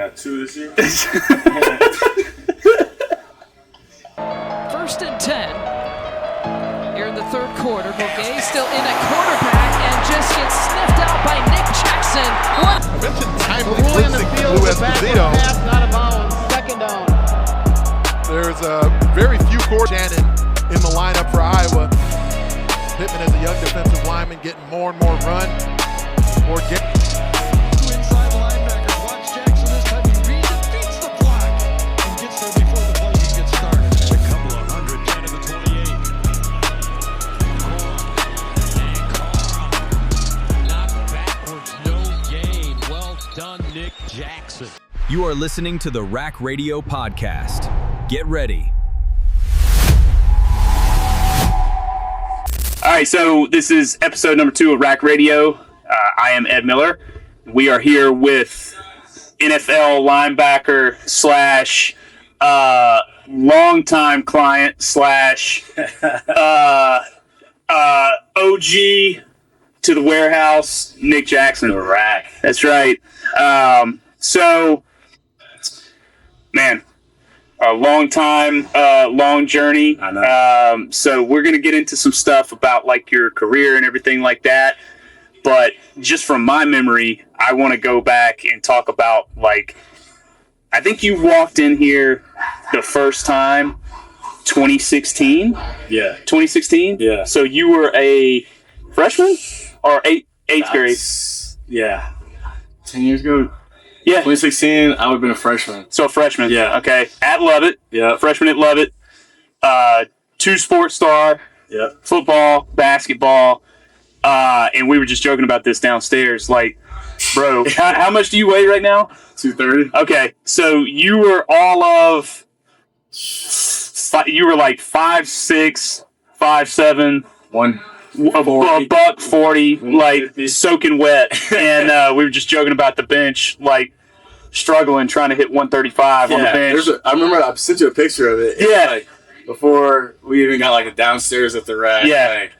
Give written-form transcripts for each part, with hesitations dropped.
got 2 this year. 1st and 10. Here in the third quarter, Bourget still in at quarterback and just gets sniffed out by Nick Jackson. What? I mentioned timely blitzing from Lou Esposito. Not a bounds. 2nd down. There's very few Shannon in the lineup for Iowa. Pittman as a young defensive lineman getting more and more run. More get. Two inside linebackers. Watch Jackson this time. He defeats the block and gets there before the play even gets started. A couple of hundred down to the 28. Knocked backwards, no gain. Well done, Nick Jackson. You are listening to the Rack Radio Podcast. Get ready. All right, so this is episode number 2 of Rack Radio. I am Ed Miller. We are here with NFL linebacker slash longtime client slash OG to the warehouse, Nick Jackson. The Rack. That's right. So, man, a long time, long journey. I know. So we're going to get into some stuff about like your career and everything like that. But just from my memory, I want to go back and talk about like, I think you walked in here the first time 2016. Yeah. 2016? Yeah. So you were a freshman or eighth grade? Yeah. 10 years ago. Yeah. 2016, I would have been a freshman. So a freshman. Yeah. Okay. At Lovett. Yeah. Freshman at Lovett. 2 sports star. Yep. Football, basketball. And we were just joking about this downstairs. Like, bro, how much do you weigh right now? 230. Okay. So you were all of, you were like 5'6", 5'7", $140, like soaking wet. And we were just joking about the bench, like struggling, trying to hit 135 on the bench. I remember I sent you a picture of it. Yeah. Like, before we even got like the downstairs at the rack. Yeah. Like,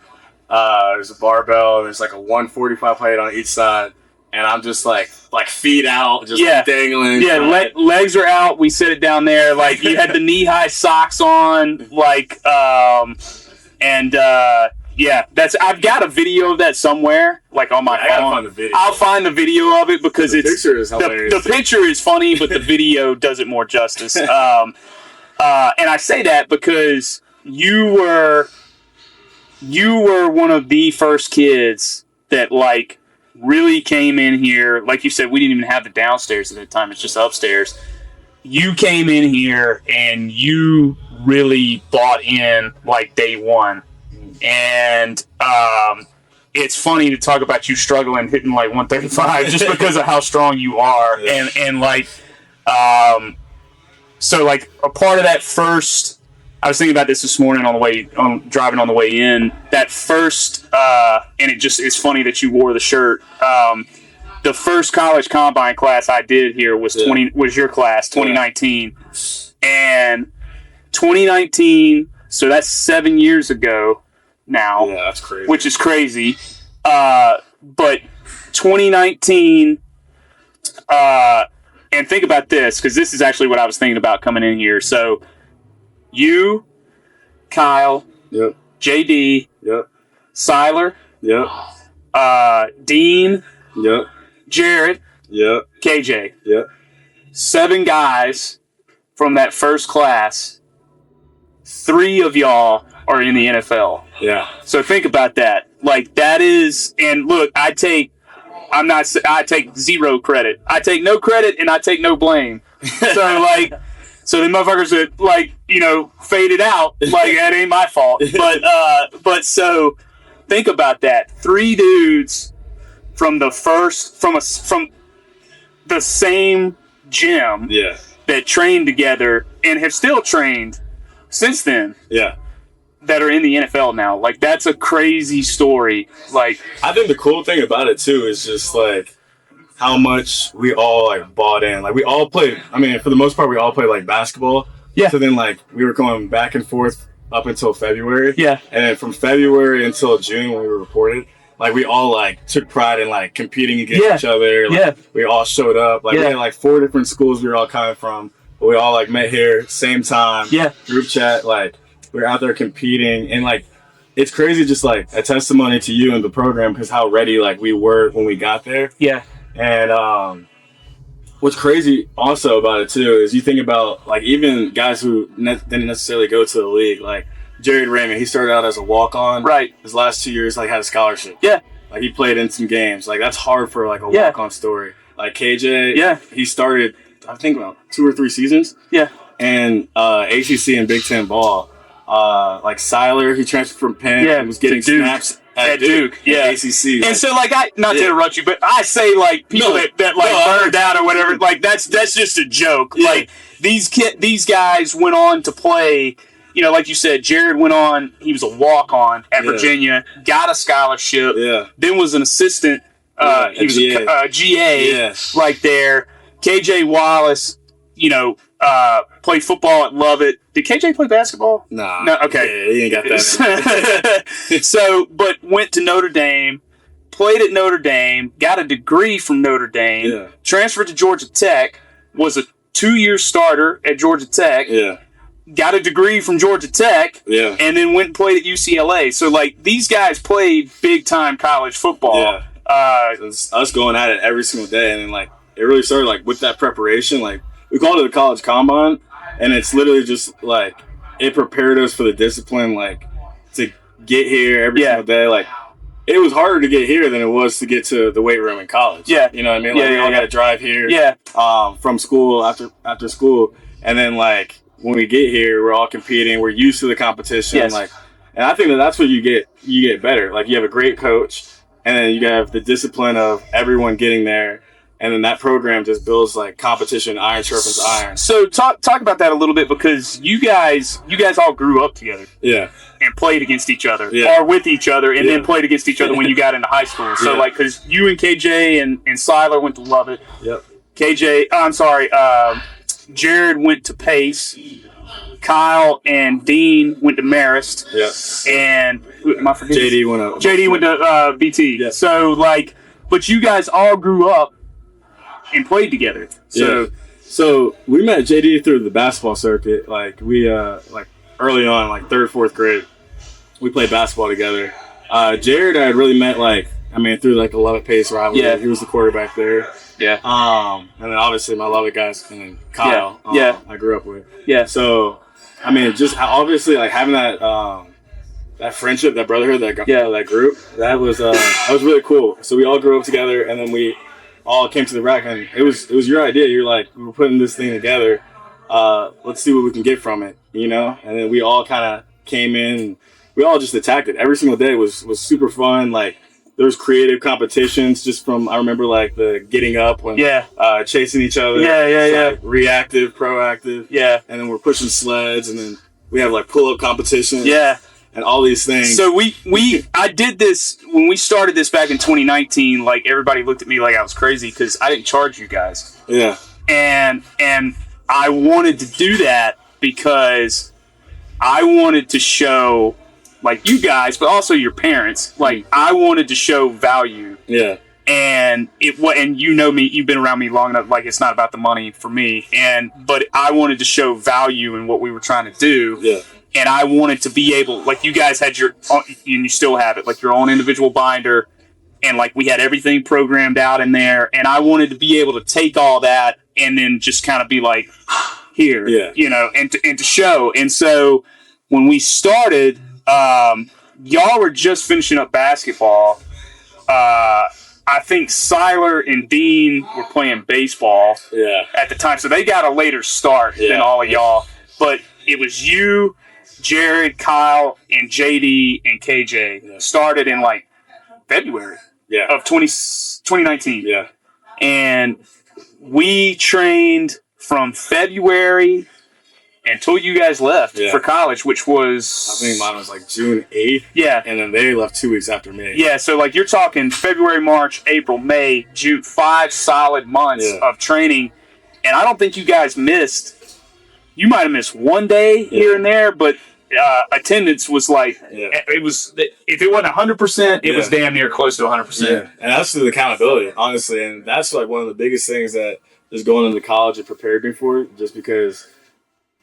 there's a barbell. There's like a 145 plate on each side. And I'm just like feet out, just dangling. Yeah, legs are out. We set it down there. Like you had the knee-high socks on. Like, yeah, I've got a video of that somewhere, like on my phone. I gotta find the video. I'll find the video of it because the picture is hilarious. The picture is funny, but the video does it more justice. And I say that because you were one of the first kids that like really came in here. Like you said, we didn't even have the downstairs at the time. It's just upstairs. You came in here and you really bought in like day one. And it's funny to talk about you struggling hitting like 135 just because of how strong you are. And like, so like a part of that first, I was thinking about this morning driving on the way in, that first, and it's funny that you wore the shirt. The first college combine class I did here was your class, 2019. And 2019, so that's 7 years ago now. Yeah, that's crazy. Which is crazy. But 2019, and think about this, because this is actually what I was thinking about coming in here. So you, Kyle, yep, JD, yep, Siler, yep, Dean, yep, Jared, yep, KJ. yep. 7 guys from that first class. 3 of y'all are in the NFL. Yeah. So think about that. Like that is, and look, I take 0 credit. I take no credit and I take no blame. So the motherfuckers that like, faded out, like that ain't my fault. But so think about that. 3 dudes from the same gym. Yeah. That trained together and have still trained since then. Yeah. That are in the NFL now. Like, that's a crazy story. Like, I think the cool thing about it, too, is just, like, how much we all, like, bought in. Like, we all played, I mean, for the most part, we all played, like, basketball. Yeah. So then, like, we were going back and forth up until February. Yeah. And then from February until June when we were reported, like we all like took pride in like competing against Yeah. each other. Like, Yeah. we all showed up. Like we had like 4 different schools we were all coming from, but we all like met here same time. Yeah. Group chat. Like we were out there competing, and like it's crazy, just like a testimony to you and the program because how ready like we were when we got there. Yeah. And what's crazy also about it too is you think about like even guys who didn't necessarily go to the league, like Jared Raymond. He started out as a walk-on. Right. His last 2 years, like, had a scholarship. Yeah. Like, he played in some games. Like, that's hard for, like, a walk-on story. Like, KJ, he started, I think, about 2 or 3 seasons. Yeah. And ACC and Big Ten ball. Like, Siler, he transferred from Penn and was getting snaps at Duke. Yeah. ACC. And so, like, not to interrupt you, but I say, like, people that burned out or whatever, like, that's just a joke. Yeah. Like, these guys went on to play. You know, like you said, Jared went on. He was a walk-on at Virginia, got a scholarship, then was an assistant. He was a GA right there. KJ Wallace, you know, played football at Lovett. Did KJ play basketball? Nah. No, okay. Yeah, he ain't got that. So, but went to Notre Dame, played at Notre Dame, got a degree from Notre Dame, transferred to Georgia Tech, was a 2-year starter at Georgia Tech. Yeah. Got a degree from Georgia Tech, and then went and played at UCLA. So, like, these guys played big-time college football. Yeah. It's us going at it every single day, and then, like, it really started, like, with that preparation. Like, we called it a college combine, and it's literally just, like, it prepared us for the discipline, like, to get here every single day. Like, it was harder to get here than it was to get to the weight room in college. Yeah. You know what I mean? Like, we all got to drive here from school after school, and then, like, when we get here, we're all competing. We're used to the competition. Like, and I think that's where you get better. Like, you have a great coach, and then you have the discipline of everyone getting there, and then that program just builds like competition. Iron sharpens iron. So talk about that a little bit, because you guys all grew up together. Yeah. And played against each other, Yeah. or with each other, and then played against each other when you got into high school. So like, because you and KJ and Siler went to Lovett. Yep. Jared went to Pace. Kyle and Dean went to Marist. Yeah. And who am I forgetting? JD went to BT. Yeah. So, like, but you guys all grew up and played together. So we met JD through the basketball circuit. Like, we like early on, like 3rd, 4th grade, we played basketball together. Jared I had really met through like a Lovett Pace rivalry. Yeah. He was the quarterback there. Yeah. And then obviously my Lovett guys, and then Kyle. I grew up with. Yeah. So just obviously like having that friendship, that brotherhood, that group, that was really cool. So we all grew up together, and then we all came to the Rack, and it was your idea. You're like, we're putting this thing together. Let's see what we can get from it, you know. And then we all kind of came in, and we all just attacked it. Every single day was super fun. Like, there was creative competitions just from, I remember like the getting up when chasing each other. Like, reactive, proactive. Yeah. And then we're pushing sleds, and then we have like pull-up competitions. Yeah. And all these things. So I did this when we started this back in 2019. Like, everybody looked at me like I was crazy because I didn't charge you guys. Yeah. And I wanted to do that because I wanted to show, like, you guys, but also your parents. Like, I wanted to show value. Yeah. And you know me, you've been around me long enough. Like, it's not about the money for me. But I wanted to show value in what we were trying to do. Yeah. And I wanted to be able, like, you guys had and you still have it, like your own individual binder, and like we had everything programmed out in there. And I wanted to be able to take all that and then just kind of be like, here, you know, and to show. And so when we started, y'all were just finishing up basketball. I think Siler and Dean were playing baseball at the time, so they got a later start than all of y'all. But it was you, Jared, Kyle, and JD and KJ started in like February of 2019. Yeah. And we trained from February until you guys left for college, which was... I think mine was like June 8th. Yeah. And then they left 2 weeks after me. Yeah, so like you're talking February, March, April, May, June, 5 solid months of training. And I don't think you guys missed... You might have missed one day here and there, but attendance was like it was. If it wasn't 100%, it was damn near close to 100%. Yeah, and that's the accountability, honestly, and that's like one of the biggest things that just going into college and prepared me for it. Just because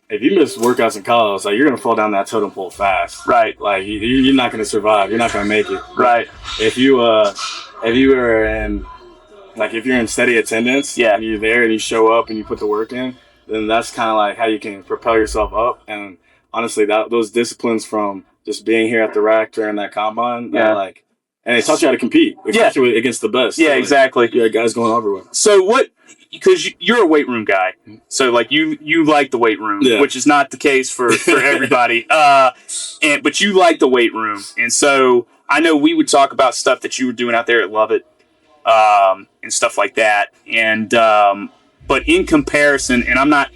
if you miss workouts in college, like you're gonna fall down that totem pole fast, right? Like you're not gonna survive. You're not gonna make it, right? If you are in, like if you're in steady attendance, and you're there and you show up and you put the work in, then that's kind of like how you can propel yourself up. And honestly, those disciplines from just being here at the rack during that combine, like, and it taught you how to compete, especially against the best. Yeah, so, like, exactly. You had guys going everywhere. So what? Because you're a weight room guy, so like you like the weight room, which is not the case for everybody. But you like the weight room, and so I know we would talk about stuff that you were doing out there at Lovett, and stuff like that. And but in comparison, and I'm not,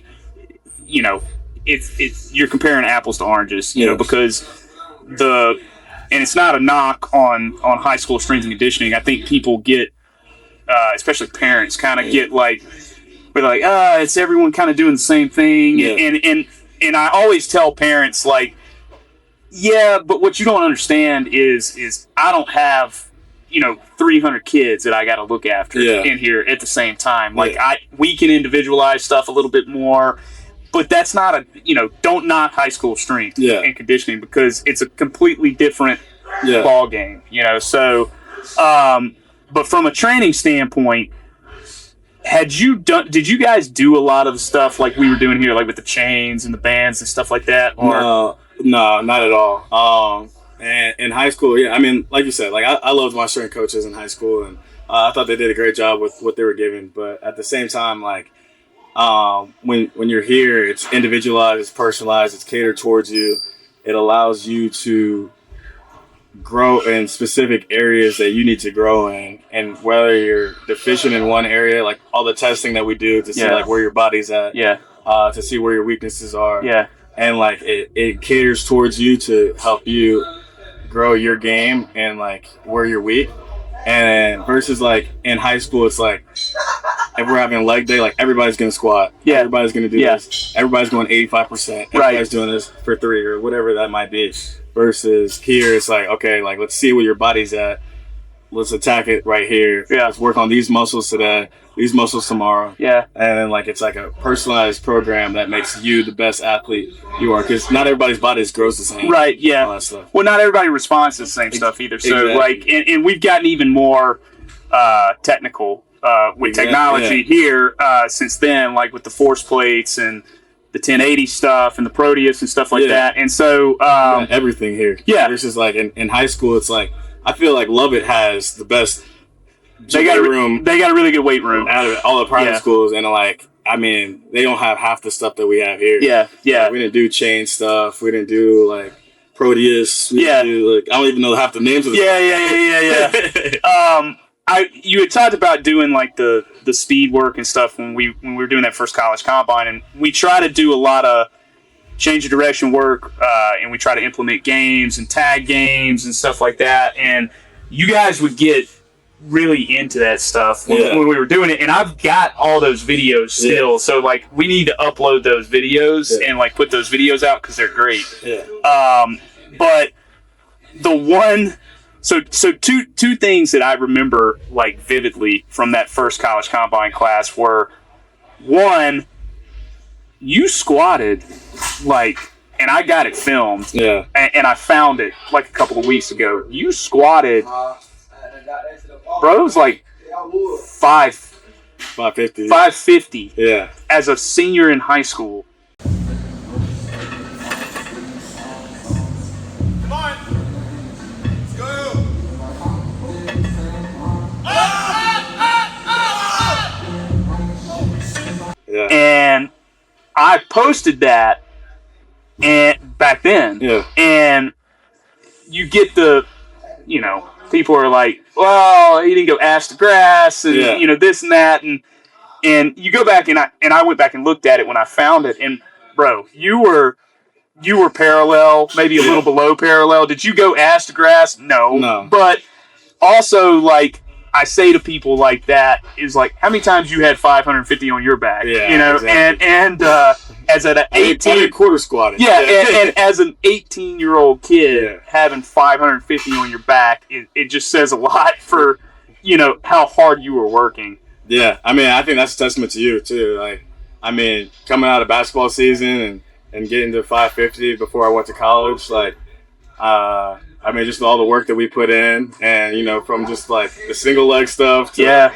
it's you're comparing apples to oranges, you know, because and it's not a knock on high school strength and conditioning. I think people get. Especially parents kind of get like, we're like, it's everyone kind of doing the same thing. And I always tell parents like, but what you don't understand is I don't have, 300 kids that I got to look after in here at the same time. Like we can individualize stuff a little bit more, but that's not don't knock high school strength and conditioning because it's a completely different ball game, so, but from a training standpoint, did you guys do a lot of the stuff like we were doing here, like with the chains and the bands and stuff like that? Or? No, not at all. And in high school, I mean, like you said, like I loved my strength coaches in high school, and I thought they did a great job with what they were giving. But at the same time, like when you're here, it's individualized, it's personalized, it's catered towards you. It allows you to grow in specific areas that you need to grow in, and whether you're deficient in one area, like all the testing that we do to see like where your body's at, to see where your weaknesses are, and like it caters towards you to help you grow your game and like where you're weak. And versus like in high school, it's like if we're having a leg day, like everybody's gonna squat, everybody's gonna do this, everybody's going 85%, everybody's doing this for 3 or whatever that might be. Versus here, it's like, okay, like let's see where your body's at. Let's attack it right here. Let's work on these muscles today, these muscles tomorrow. And then like it's like a personalized program that makes you the best athlete you are, because not everybody's body grows the same. Right. Yeah. All that stuff. Well, not everybody responds to the same stuff either. So like, and we've gotten even more technical with technology here since then, like with the force plates and the 1080 stuff and the Proteus and stuff like that. And so everything here. This is like in high school, it's like I feel like Lovett has the best room. They got a really good weight room out of all the private schools, and like I mean, they don't have half the stuff that we have here. Like, we didn't do chain stuff. We didn't do like Proteus. We didn't do, like I don't even know half the names of the you had talked about doing like the speed work and stuff when we were doing that first college combine, and we try to do a lot of change of direction work, and we try to implement games and tag games and stuff like that. And you guys would get really into that stuff when we were doing it, and I've got all those videos still. So like we need to upload those videos and like put those videos out because they're great. But the one. So two things that I remember like vividly from that first college combine class were, one, you squatted like, and I got it filmed, and I found it like a couple of weeks ago. You squatted, bro. It was like 550. As a senior in high school. And I posted that and back then. And you get the, people are like, well, he didn't go ash to grass and, this and that. And you go back and I went back and looked at it when I found it. And, bro, you were parallel, maybe a little below parallel. Did you go ash to grass? No. But also, like, I say to people like that is like, how many times you had 550 on your back, exactly. and as an 18 quarter squatting. Yeah, and as an 18-year-old kid having 550 on your back, it just says a lot for, you know, how hard you were working. Yeah, I mean, I think that's a testament to you too. Like, I mean, coming out of basketball season and getting to 550 before I went to college, like, I mean, just all the work that we put in, and you know, from just like the single leg stuff to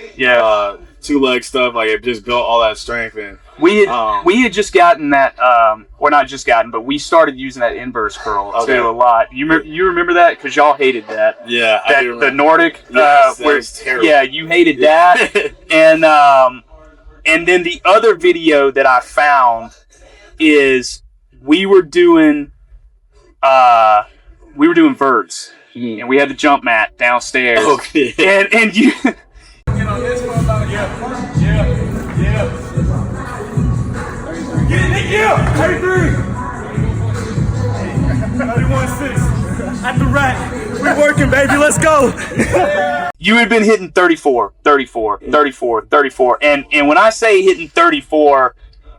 2-leg stuff, like it just built all that strength. And we had just gotten that, or not just gotten, but we started using that inverse curl too a lot. You remember that because y'all hated that? Yeah, I do remember. The Nordic, yes, that was terrible. Yeah, you hated that, and then the other video that I found is we were doing verts, and we had the jump mat downstairs. Okay. And you. Get on this for about yeah. Get it, Nick, yeah. 33. 31-6. At the rack. We're working, baby. Let's go. You had been hitting 34. And when I say hitting 34,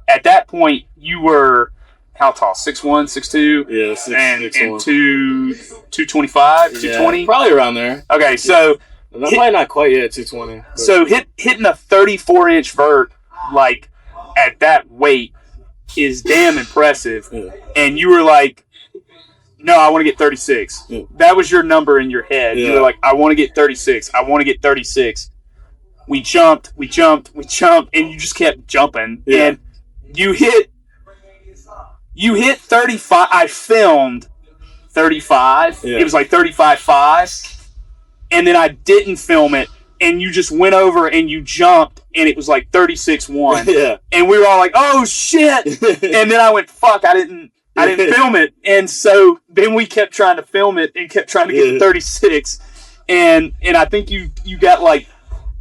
at that point, you were how tall? 6'1", 6'2"? Yeah, 6'1". 225, 220? Probably around there. Okay, so... Probably not quite yet, 220. But. So hitting a 34-inch vert, like, at that weight is damn impressive. Yeah. And you were like, no, I want to get 36. Yeah. That was your number in your head. Yeah. You were like, I want to get 36. I want to get 36. We jumped, and you just kept jumping. Yeah. And you hit 35. I filmed 35. Yeah. It was like 35.5. And then I didn't film it, and you just went over and you jumped, and it was like 36.1. Yeah. And we were all like, "Oh shit!" And then I went, "Fuck! I didn't film it." And so then we kept trying to film it and kept trying to get to 36, and I think you got like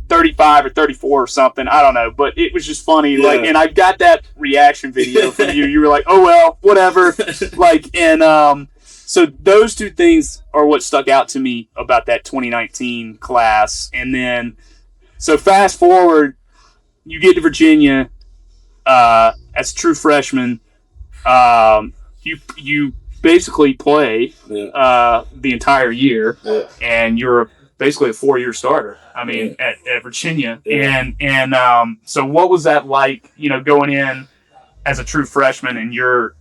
35 or 34 or something. I don't know, but it was just funny. Yeah. Like, and I got that reaction video from you. You were like, "Oh well, whatever." Like, and so those two things are what stuck out to me about that 2019 class. And then, so fast forward, you get to Virginia as a true freshman. You basically play the entire year, and you're basically a 4-year starter. I mean, at Virginia. Yeah. And so what was that like? You know, going in as a true freshman, and you're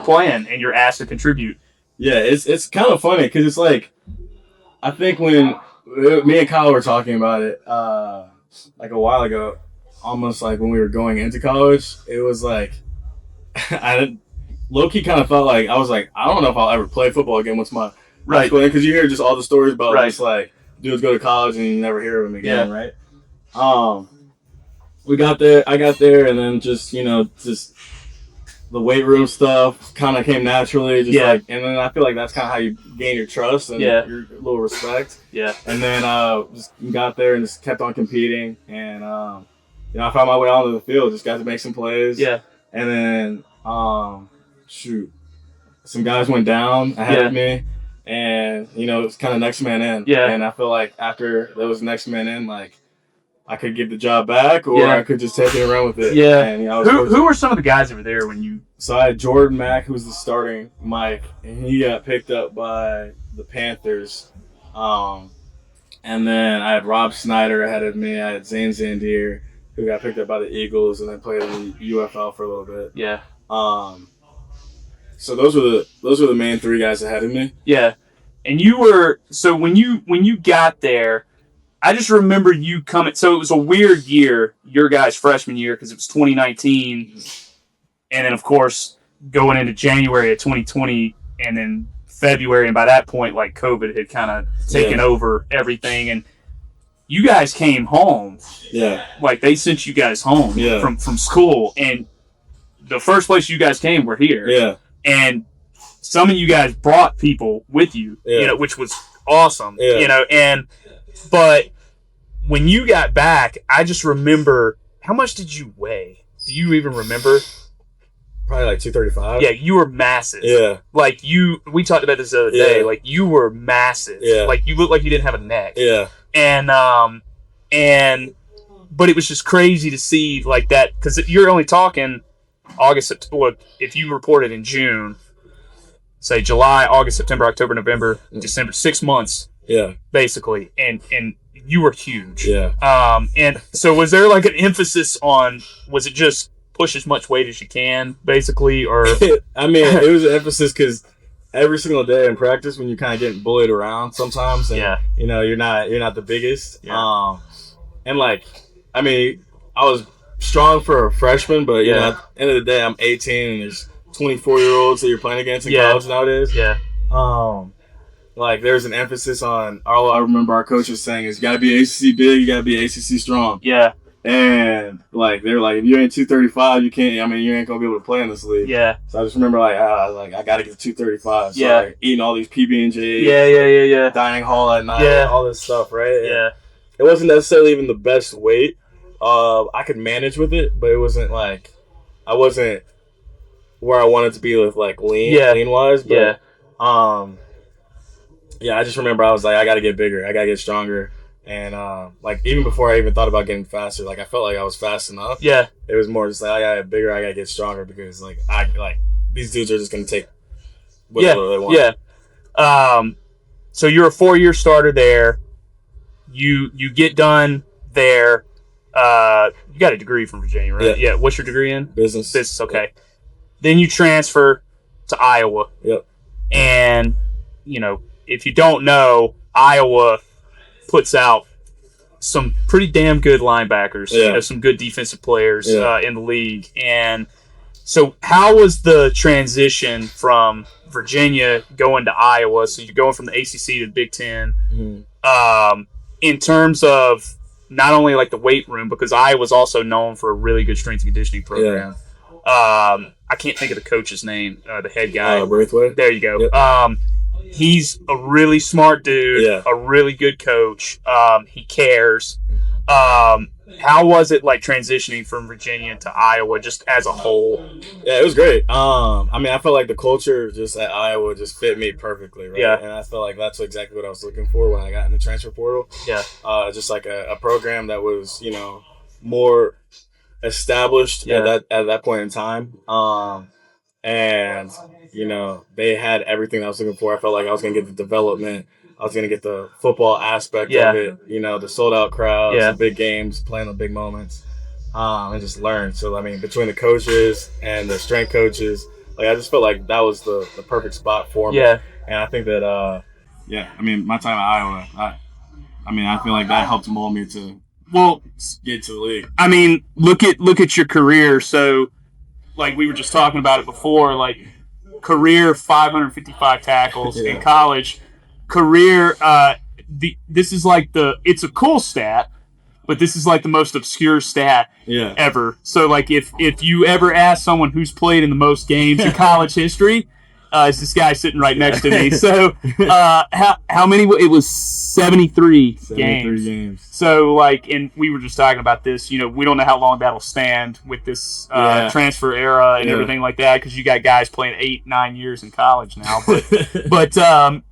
playing and you're asked to contribute. Yeah, it's kind of funny because it's like, I think when me and Kyle were talking about it like a while ago, almost like when we were going into college, it was like I low-key kind of felt like I was like, I don't know if I'll ever play football again once my high school, because you hear just all the stories about just like dudes go to college and you never hear of them again, right? I got there, and then just the weight room stuff kind of came naturally, and then I feel like that's kind of how you gain your trust and your little respect. Yeah. And then just got there and just kept on competing, and I found my way onto the field, just got to make some plays. Yeah. And then some guys went down ahead of me, and it was kind of next man in. Yeah. And I feel like after there was next man in, like, I could give the job back, or I could just take it and run with it. Yeah. And, who were some of the guys that were there when you? So I had Jordan Mack, who was the starting Mike, and he got picked up by the Panthers. And then I had Rob Snyder ahead of me. I had Zane Zandier, who got picked up by the Eagles and then played in the UFL for a little bit. Yeah. So those were the main three guys ahead of me. Yeah. And you were, so when you got there, I just remember you coming. So it was a weird year, your guys' freshman year, because it was 2019, and then of course going into January of 2020, and then February, and by that point, like, COVID had kind of taken over everything, and you guys came home. Yeah, like they sent you guys home from school, and the first place you guys came were here. Yeah, and some of you guys brought people with you, which was awesome. Yeah. But when you got back, I just remember, how much did you weigh? Do you even remember? Probably like 235. Yeah, you were massive. Yeah. Like we talked about this the other day. Like, you were massive. Yeah. Like, you looked like you didn't have a neck. Yeah. But it was just crazy to see like that, because you're only talking if you reported in June, say July, August, September, October, November, December, 6 months, basically, and you were huge. And so was there like an emphasis on, was it just push as much weight as you can, basically, or? I mean, it was an emphasis because every single day in practice, when you're kind of getting bullied around sometimes, and you know you're not the biggest, and like, I mean, I was strong for a freshman, but you know, at the end of the day, I'm 18 and there's 24-year-olds that you're playing against in college nowadays. Like there's an emphasis on, all I remember our coaches saying is, you gotta be ACC big, you gotta be ACC strong. And like they're like, if you ain't 235, you can't. I mean, you ain't gonna be able to play in this league. So I just remember like I gotta get to 235. So like eating all these PB&J, dining hall at night, all this stuff, right? And it wasn't necessarily even the best weight. I could manage with it, but it wasn't like, I wasn't where I wanted to be with like lean wise. But I just remember I was like, I gotta get bigger, I gotta get stronger. And like even before I even thought about getting faster, like I felt like I was fast enough. It was more just like, I gotta get bigger, I gotta get stronger, because like these dudes are just gonna take whatever they want. So you're a 4-year starter there. You get done there. You got a degree from Virginia, right? What's your degree in? Business. Okay. Then you transfer to Iowa. And you know, if you don't know, Iowa puts out some pretty damn good linebackers, you know, some good defensive players in the league. And so how was the transition from Virginia going to Iowa? So you're going from the ACC to the Big Ten, in terms of not only like the weight room, because Iowa's also known for a really good strength and conditioning program. I can't think of the coach's name, the head guy. Braithwaite. There you go. He's a really smart dude, a really good coach. He cares. How was it like transitioning from Virginia to Iowa, just as a whole? It was great. I mean, I felt like the culture just at Iowa just fit me perfectly, right? And I felt like that's exactly what I was looking for when I got in the transfer portal. Just like a program that was, you know, more established at that point in time. And you know, they had everything I was looking for. I felt like I was going to get the development. I was going to get the football aspect of it. You know, the sold-out crowds, the big games, playing the big moments, and just learn. So, I mean, between the coaches and the strength coaches, like I just felt like that was the perfect spot for me. And I think that, I mean, my time at Iowa, I feel like that helped mold me to get to the league. I mean, look at your career. So, like we were just talking about it before, like, career 555 tackles in college. Career, this is like it's a cool stat, but this is like the most obscure stat ever. So like if you ever ask someone who's played in the most games in college history, it's this guy sitting right next to me. So how many? It was 73 games. So like, and we were just talking about this. You know, we don't know how long that'll stand with this transfer era and everything like that, because you got guys playing 8-9 years in college now. But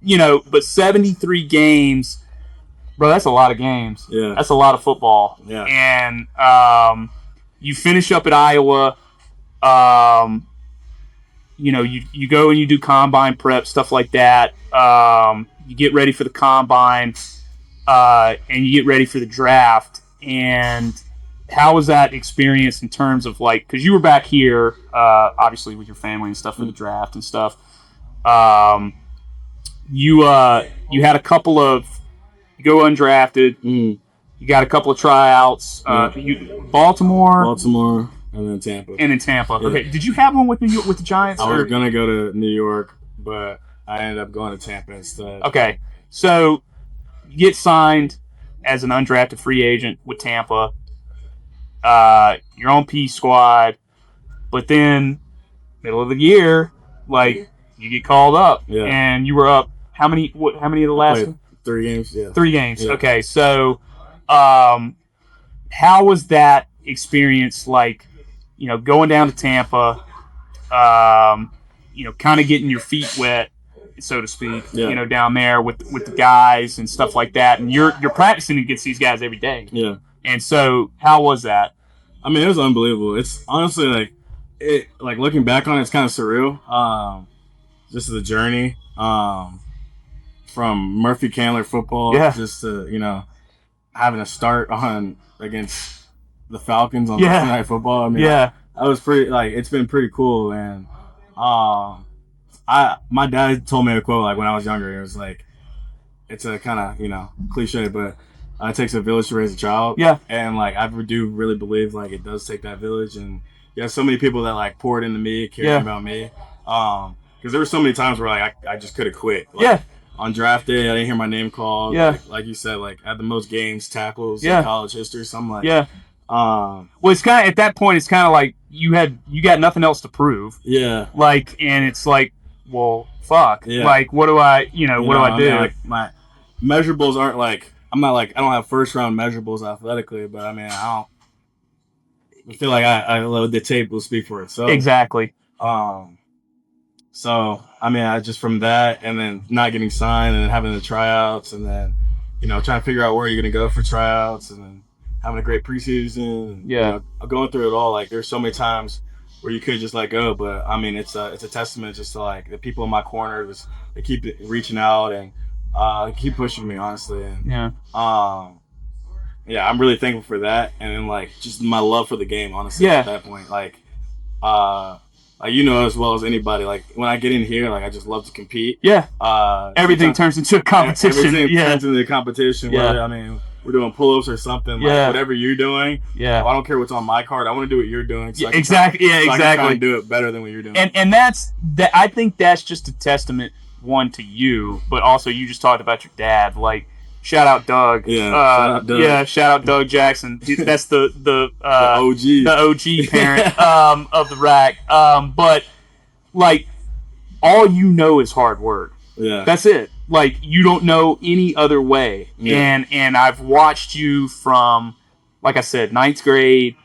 you know, but 73 games, bro. That's a lot of games. That's a lot of football. And you finish up at Iowa. You know, you go and you do combine prep, stuff like that. You get ready for the combine, and you get ready for the draft. And how was that experience in terms of like, because you were back here, obviously with your family and stuff for the draft and stuff. You had a couple of, you go undrafted. You got a couple of tryouts. Baltimore. And then Tampa. Okay. Did you have one with the Giants? I was going to go to New York, but I ended up going to Tampa instead. Okay. So you get signed as an undrafted free agent with Tampa. You're on P squad, but then middle of the year, like you get called up, and you were up. How many of the last? 3 games. 3 games. Okay. So, how was that experience like? You know, going down to Tampa, you know, kind of getting your feet wet, so to speak, you know, down there with the guys and stuff like that. And you're practicing against these guys every day. And so how was that? I mean, it was unbelievable. It's honestly like, like looking back on it, it's kind of surreal. Just the journey from Murphy Candler football, just to having a start on against the Falcons on Sunday Night Football. I mean, that was pretty. Like, it's been pretty cool, and my dad told me a quote like when I was younger. It was like, it's a kind of cliche, but it takes a village to raise a child. Yeah, and like I do really believe like it does take that village, and so many people that like poured into me, caring about me. Because there were so many times where like I just could have quit. Like, on draft day, I didn't hear my name called. Yeah, like you said, like I had the most games, tackles in college history. So I'm like, well, it's kind of at that point. It's kind of like you got nothing else to prove. Yeah, like, and it's like, well, fuck. Yeah. Like, what do I, what do I do? Mean, like my measurables aren't like I don't have first round measurables athletically, but I mean I feel like the tape will speak for itself. Exactly. So, I mean, I just from that and then not getting signed and then having the tryouts and then, trying to figure out where you're going to go for tryouts and then having a great preseason. And, going through it all, like there's so many times where you could just let go. But, I mean, it's a testament just to like the people in my corner. They keep reaching out and keep pushing me, honestly. And, I'm really thankful for that. And then like just my love for the game, honestly, at that point. Like, as well as anybody, like when I get in here, like I just love to compete. Yeah. Everything turns into a competition. Everything turns into a competition. Whether, I mean, we're doing pull-ups or something. Like whatever you're doing. Yeah. I don't care what's on my card. I want to do what you're doing. So exactly. I can try and do it better than what you're doing. And that's that. I think that's just a testament, one, to you, but also you just talked about your dad. Like, shout out Doug. Yeah. Shout out Doug. Yeah. Shout out Doug Jackson. That's the OG. The OG parent of the Rack. But like, all you know is hard work. Yeah. That's it. Like, you don't know any other way. Yeah. And I've watched you from, like I said, 9th grade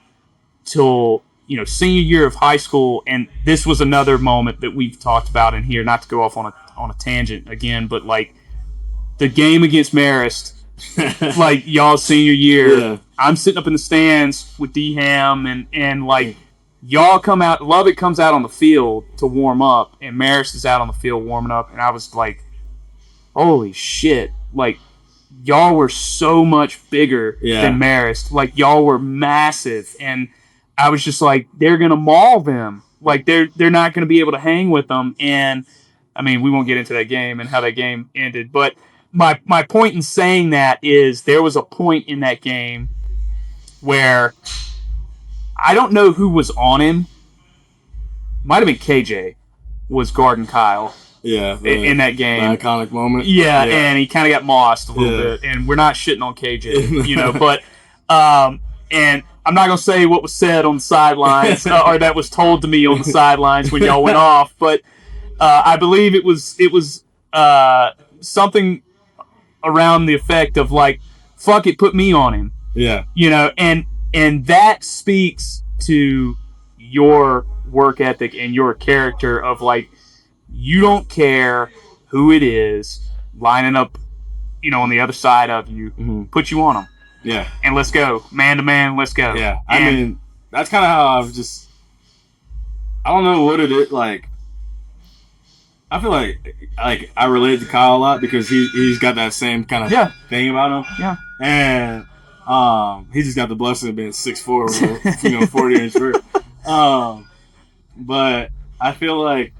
till senior year of high school, and this was another moment that we've talked about in here. Not to go off on a tangent again, but like. The game against Marist, like y'all's senior year, I'm sitting up in the stands with D-Ham and like y'all come out, Lovett comes out on the field to warm up, and Marist is out on the field warming up, and I was like, holy shit, like y'all were so much bigger than Marist. Like y'all were massive, and I was just like, they're gonna maul them. Like they're not gonna be able to hang with them. And I mean, we won't get into that game and how that game ended, but my point in saying that is there was a point in that game where I don't know who was on him. Might have been KJ was guarding Kyle. Yeah, in that game. The iconic moment. Yeah, and he kind of got mossed a little bit. And we're not shitting on KJ, but and I'm not gonna say what was said on the sidelines or that was told to me on the sidelines when y'all went off, but I believe it was something around the effect of like, fuck it, put me on him. Yeah. And that speaks to your work ethic and your character of like, you don't care who it is lining up, on the other side of you, put you on them. Yeah. And let's go. Man to man, let's go. Yeah. I mean, that's kind of how I've just, I don't know what it is, like, I feel like I relate to Kyle a lot because he's got that same kind of thing about him. Yeah. And he just got the blessing of being 6'4", 40-inch vert. But I feel like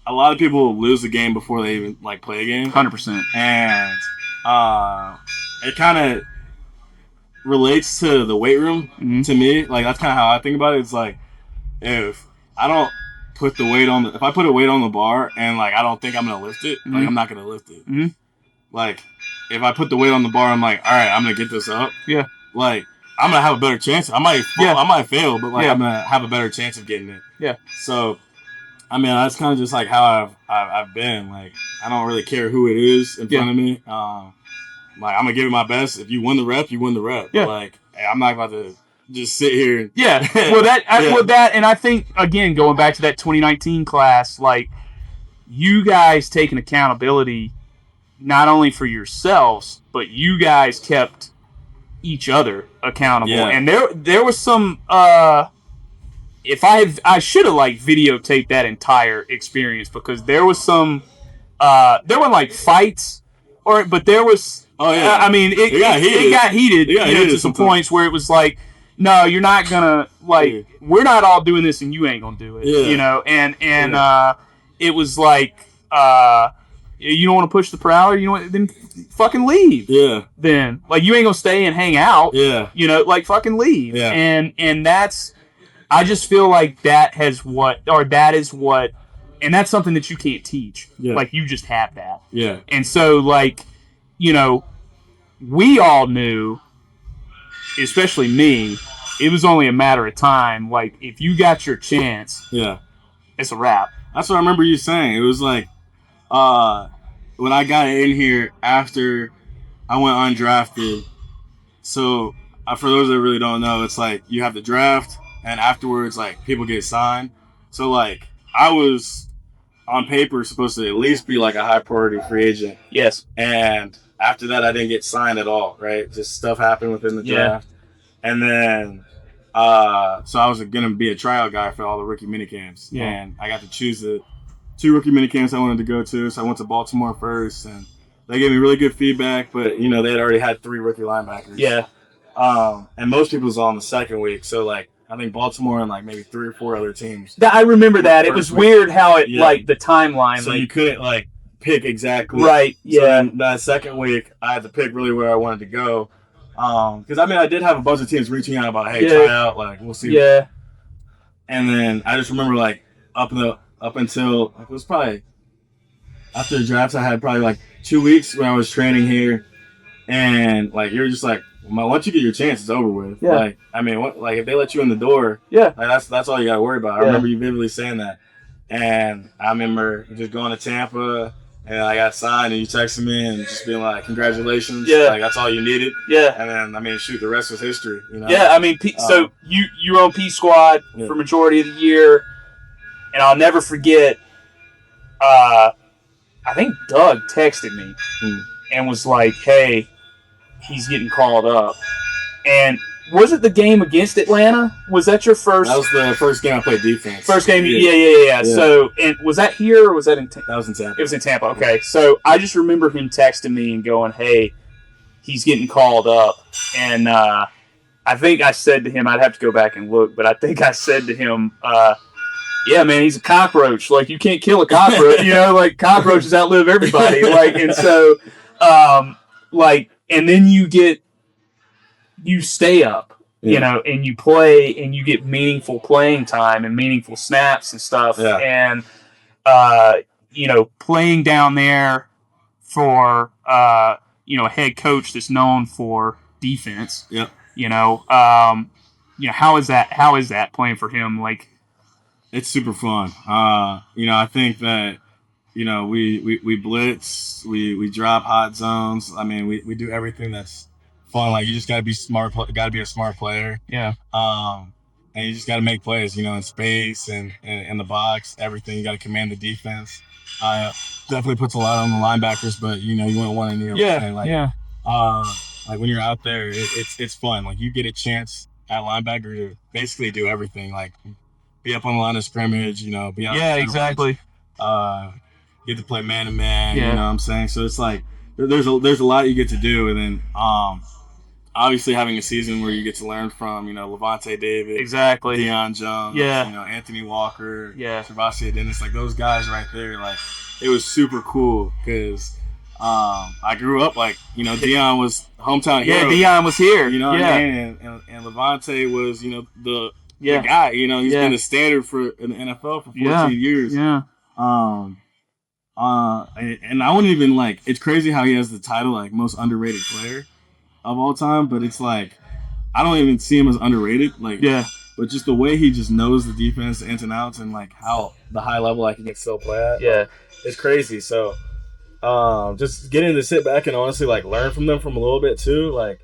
a lot of people lose the game before they even like play a game. 100%. And it kind of relates to the weight room to me. Like that's kind of how I think about it. It's like if I don't put the weight on if I put a weight on the bar and like I don't think I'm gonna lift it, like I'm not gonna lift it. Like if I put the weight on the bar, I'm like, all right, I'm gonna get this up. Yeah. Like I'm gonna have a better chance. I might fail, but like I'm gonna have a better chance of getting it. Yeah. So I mean that's kind of just like how I've been. Like I don't really care who it is in front of me. Like I'm gonna give it my best. If you win the rep, you win the rep. Yeah. But like hey, I'm not about to just sit here. And, Well, that, and I think again going back to that 2019 class, like you guys taking accountability not only for yourselves, but you guys kept each other accountable. Yeah. And there was some I should have like videotaped that entire experience because there was some there were like fights but there was I mean it got heated to some points where it was like, no, you're not gonna like we're not all doing this and you ain't gonna do it, and it was like you don't want to push the prowler, then fucking leave. Then like you ain't gonna stay and hang out. Like fucking leave. And that's I just feel like that is what, and that's something that you can't teach. Like you just have that. And so like, we all knew, especially me, it was only a matter of time. Like if you got your chance, it's a wrap. That's what I remember you saying. It was like, when I got in here after I went undrafted. So for those that really don't know, it's like you have the draft. And afterwards, like, people get signed. So, like, I was, on paper, supposed to at least be, like, a high-priority free agent. Yes. And after that, I didn't get signed at all, right? Just stuff happened within the draft. And then, so I was going to be a tryout guy for all the rookie minicamps. And I got to choose the 2 rookie minicamps I wanted to go to. So I went to Baltimore first. And they gave me really good feedback. But, they had already had 3 rookie linebackers. And most people was on the second week. So, like, I think Baltimore and like maybe 3 or 4 other teams. I remember that. It was weird how it like the timeline. So you couldn't like pick exactly. Right. So then that second week, I had to pick really where I wanted to go. Because I did have a bunch of teams reaching out about, hey, try out, like we'll see. And then I just remember like up until it was probably after the drafts, I had probably like 2 weeks when I was training here, and like you're just like, once you get your chance, it's over with. Like, if they let you in the door, like, that's all you got to worry about. I remember you vividly saying that. And I remember just going to Tampa, and I got signed, and you texted me and just being like, congratulations. Like, that's all you needed. And then, shoot, the rest was history. So you were on P Squad for majority of the year, and I'll never forget, I think Doug texted me and was like, hey, he's getting called up. And was it the game against Atlanta? Was that your first? That was the first game I played defense. First game, yeah. So, and was that here or was that in Tampa? That was in Tampa. It was in Tampa, okay. So, I just remember him texting me and going, hey, he's getting called up. And I think I said to him, I'd have to go back and look, but I think I said to him, yeah, man, he's a cockroach. Like, you can't kill a cockroach. Like, cockroaches outlive everybody. Like, and so, and then you stay up, and you play and you get meaningful playing time and meaningful snaps and stuff. And, playing down there for, a head coach that's known for defense. How is that playing for him? Like, it's super fun. I think that, we blitz, we drop hot zones. We do everything that's fun. Like, you just gotta be smart. Gotta be a smart player. And you just gotta make plays. In space and in the box, everything. You gotta command the defense. Definitely puts a lot on the linebackers, but you wouldn't want to like when you're out there, it's fun. Like, you get a chance at linebacker to basically do everything. Like, be up on the line of scrimmage. Be out. Exactly. Get to play man to man. You know what I'm saying? So it's like there's a lot you get to do, and then obviously having a season where you get to learn from Levante David, Deion Jones, Anthony Walker, Travassia Dennis, like those guys right there. Like, it was super cool because I grew up like Deion was hometown hero. Deion was here. And Levante was the guy. He's been a standard for in the NFL for 14 years. And I wouldn't even it's crazy how he has the title like most underrated player of all time, but it's like I don't even see him as underrated. But just the way he just knows the defense, the ins and outs, and like how the high level I can still play at. It's crazy. So just getting to sit back and honestly like learn from them from a little bit too, like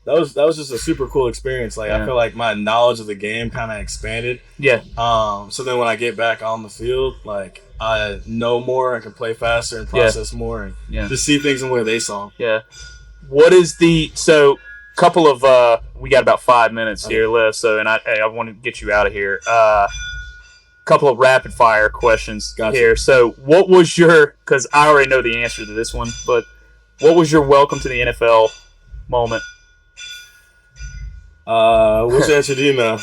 that was just a super cool experience. Like I feel like my knowledge of the game kind of expanded. So then when I get back on the field, like I know more, I can play faster and process more, and just see things in the way they saw. What is couple of we got about 5 minutes here left, so and I want to get you out of here. Couple of rapid fire questions here. So, what was your? Because I already know the answer to this one, but what was your welcome to the NFL moment? Which answer do you know?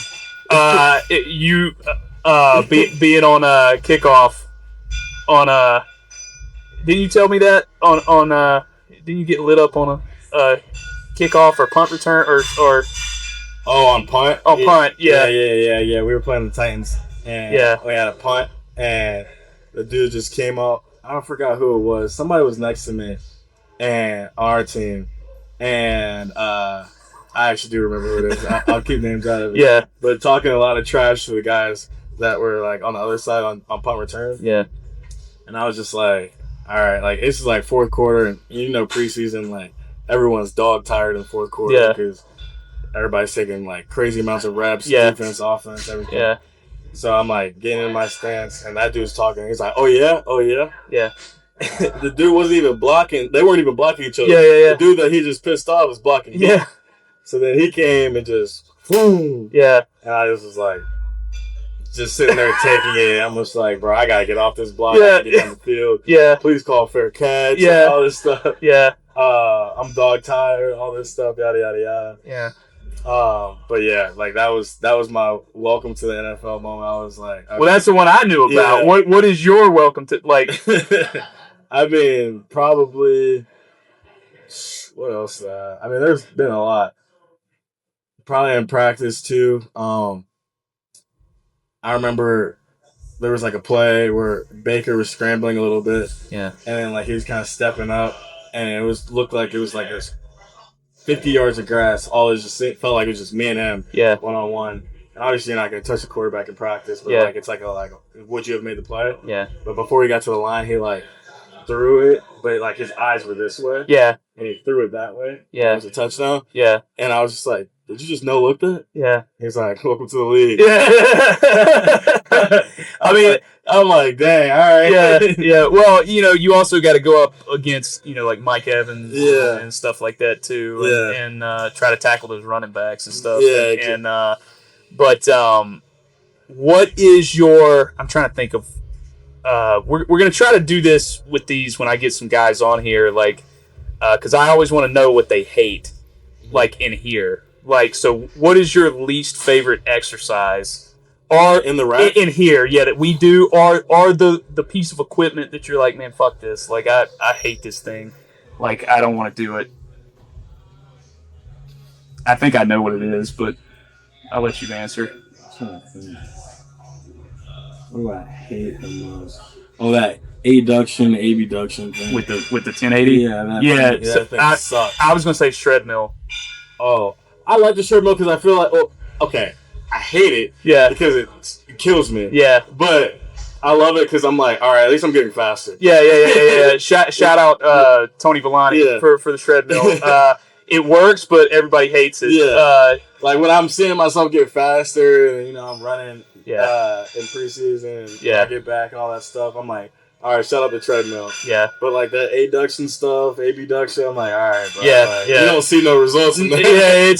Being on a kickoff on didn't you tell me that on didn't you get lit up on a kickoff or punt return or on punt? On punt, yeah. We were playing the Titans, and we had a punt, and the dude just came up. I forgot who it was. Somebody was next to me, and on our team, and I actually do remember who it is. I'll keep names out of it. Yeah. But talking a lot of trash to the guys that were like on the other side on punt return. Yeah. And I was just like, all right, like this is like fourth quarter, and preseason, like everyone's dog tired in the fourth quarter because everybody's taking like crazy amounts of reps, defense, offense, everything. Yeah. So I'm like getting in my stance, and that dude's talking. He's like, oh yeah. Yeah. The dude wasn't even blocking. They weren't even blocking each other. Yeah. The dude that he just pissed off was blocking. Yeah. So then he came and just, boom. Yeah. And I just was like, just sitting there taking it. I'm just like, bro, I gotta get off this block. I gotta get on the field. Yeah. Please call fair catch. Yeah. All this stuff. Yeah. I'm dog tired. All this stuff. Yada yada yada. Yeah. But yeah, like that was my welcome to the NFL moment. I was like, okay. Well, that's the one I knew about. Yeah. What is your welcome to like? I mean, probably. What else? I mean, there's been a lot. Probably in practice too. I remember there was like a play where Baker was scrambling a little bit. Yeah. And then like he was kind of stepping up, and looked like it was like this 50 yards of grass. It felt like it was just me and him. Yeah. 1-on-1. And obviously you're not gonna touch the quarterback in practice, but like it's like would you have made the play? Yeah. But before he got to the line, he like threw it, but like his eyes were this way. Yeah. And he threw it that way. Yeah. It was a touchdown. Yeah. And I was just like, did you just no look that? Yeah. He's like, welcome to the league. Yeah. I mean, I'm like, dang, all right. Yeah. Well, you also got to go up against, like Mike Evans and stuff like that too, and try to tackle those running backs and stuff. Yeah. But what is your? I'm trying to think of. We're gonna try to do this with these when I get some guys on here, like, because I always want to know what they hate, like in here. Like, so what is your least favorite exercise? Or in the rack? In here, that we do, or the piece of equipment that you're like, man, fuck this. Like, I hate this thing. Like, I don't want to do it. I think I know what it is, but I'll let you answer. What do I hate the most? Oh, that abduction thing. With the 1080? Yeah, that thing sucks. I was going to say shred mill. Oh, I like the shred mill because I feel like, okay, I hate it because it kills me. Yeah. But I love it because I'm like, all right, at least I'm getting faster. Yeah. Shout out Tony Villani for the shred mill. It works, but everybody hates it. Yeah. Like when I'm seeing myself get faster and, I'm running in preseason and I get back and all that stuff, I'm like, all right, shut up the treadmill. Yeah. But like that abduction stuff, abduction, I'm like, all right, bro. Yeah. You don't see no results in that. Yeah,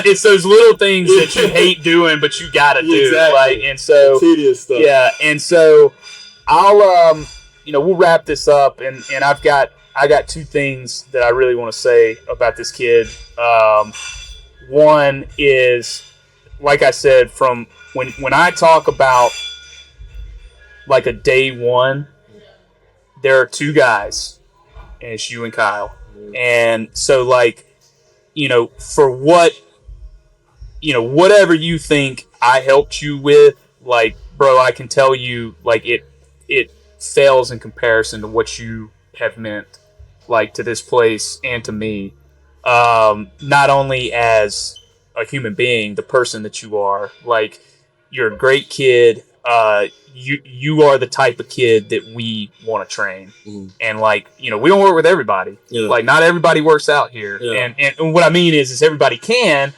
it's those little things that you hate doing, but you gotta do. Exactly. Like, and so tedious stuff. Yeah, and so I'll we'll wrap this up, and I got two things that I really want to say about this kid. One is, like I said, from when I talk about like a day one, there are two guys, and it's you and Kyle. And so, like, for whatever you think I helped you with, like, bro, I can tell you, like, it fails in comparison to what you have meant, like, to this place and to me. Not only as a human being, the person that you are, like, you're a great kid. You are the type of kid that we want to train. And, like, we don't work with everybody. Like, not everybody works out here. And what I mean is everybody can,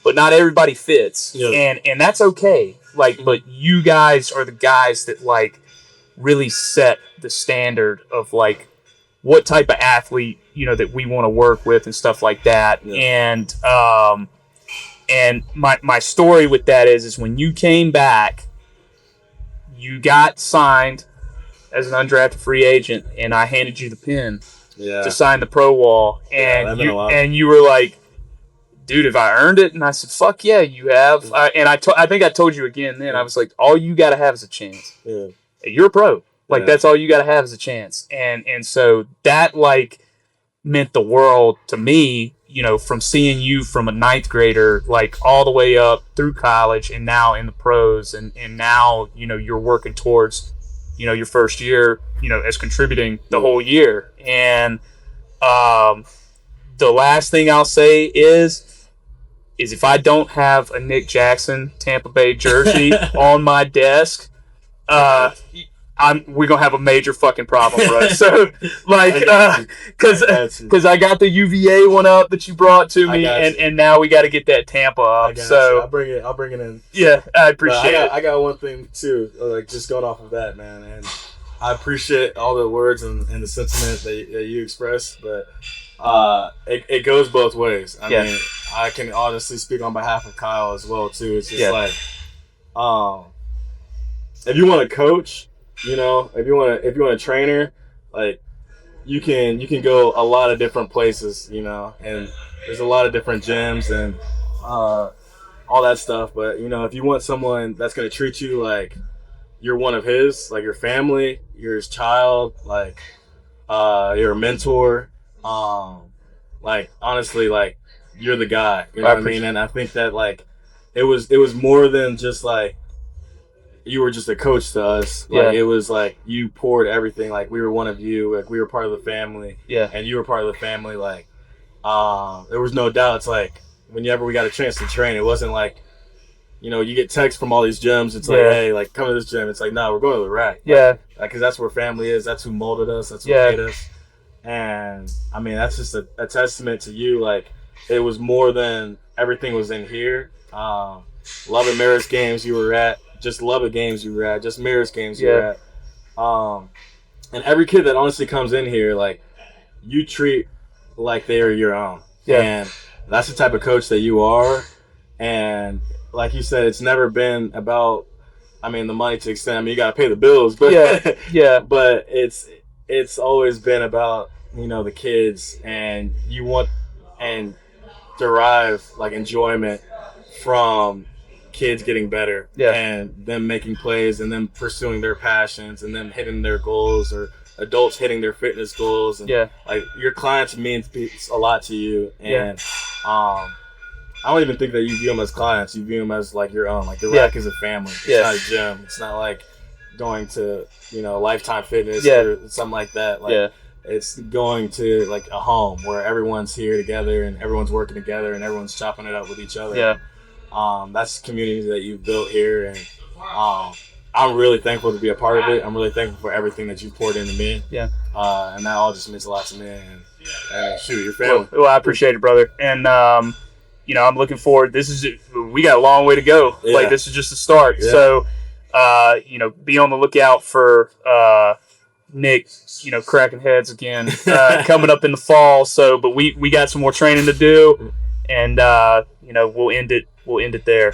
but not everybody fits. And that's okay. Like, but you guys are the guys that, like, really set the standard of, like, what type of athlete, that we want to work with and stuff like that. Yeah. And my story with that is when you came back, you got signed as an undrafted free agent, and I handed you the pen to sign the pro wall, and you were like, dude, have I earned it? And I said, fuck yeah, you have. And I think I told you again then. I was like, all you got to have is a chance. Yeah. You're a pro. Like, that's all you got to have is a chance. And so that, like, meant the world to me, from seeing you from a 9th grader, like, all the way up through college and now in the pros. And now, you're working towards, your first year, as contributing the whole year. And the last thing I'll say is if I don't have a Nick Jackson Tampa Bay jersey on my desk, we're gonna have a major fucking problem, bro. So, like, because I got the UVA one up that you brought to me, and now we got to get that Tampa up. So I'll bring it in. Yeah, I appreciate it. I got one thing too, like just going off of that, man, and I appreciate all the words and the sentiment that you expressed, but it goes both ways. I mean, I can honestly speak on behalf of Kyle as well too. It's just like, if you want to coach, if you want a trainer, like you can go a lot of different places, and there's a lot of different gyms and all that stuff. But if you want someone that's gonna treat you like you're one of his, like your family, you're his child, like you're a mentor, like honestly, like you're the guy. You know what I mean? And I think that like it was more than just like you were just a coach to us. Like it was like you poured everything. Like we were one of you. Like we were part of the family. Yeah. And you were part of the family. Like there was no doubt. It's like whenever we got a chance to train, it wasn't like you get texts from all these gyms. It's like, hey, like come to this gym. It's like, no, we're going to the Rack. Like, because that's where family is. That's who molded us. That's who made us. And I mean, that's just a testament to you. Like it was more than everything was in here. Love and Mirrors games you were at. Just Lubbock games you were at, just Mirrors games you were at. And every kid that honestly comes in here, like, you treat like they are your own. Yeah. And that's the type of coach that you are. And like you said, it's never been about, the money to extent, you got to pay the bills. But but it's always been about, the kids, and you want and derive, like, enjoyment from kids getting better and them making plays and them pursuing their passions and them hitting their goals, or adults hitting their fitness goals. And like your clients means a lot to you. And I don't even think that you view them as clients. You view them as like your own. Like the Rack is a family. It's not a gym. It's not like going to, Lifetime Fitness or something like that. Like it's going to like a home where everyone's here together and everyone's working together and everyone's chopping it up with each other. Yeah. That's the community that you've built here, and I'm really thankful to be a part of it. I'm really thankful for everything that you poured into me. Yeah. And that all just means a lot to me. And shoot, your family. Well, I appreciate it, brother. And I'm looking forward. We got a long way to go. Yeah. Like this is just the start. Yeah. So, be on the lookout for Nick, cracking heads again coming up in the fall. So, but we got some more training to do, and we'll end it there.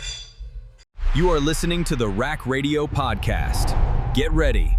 You are listening to the Rack Radio Podcast. Get ready.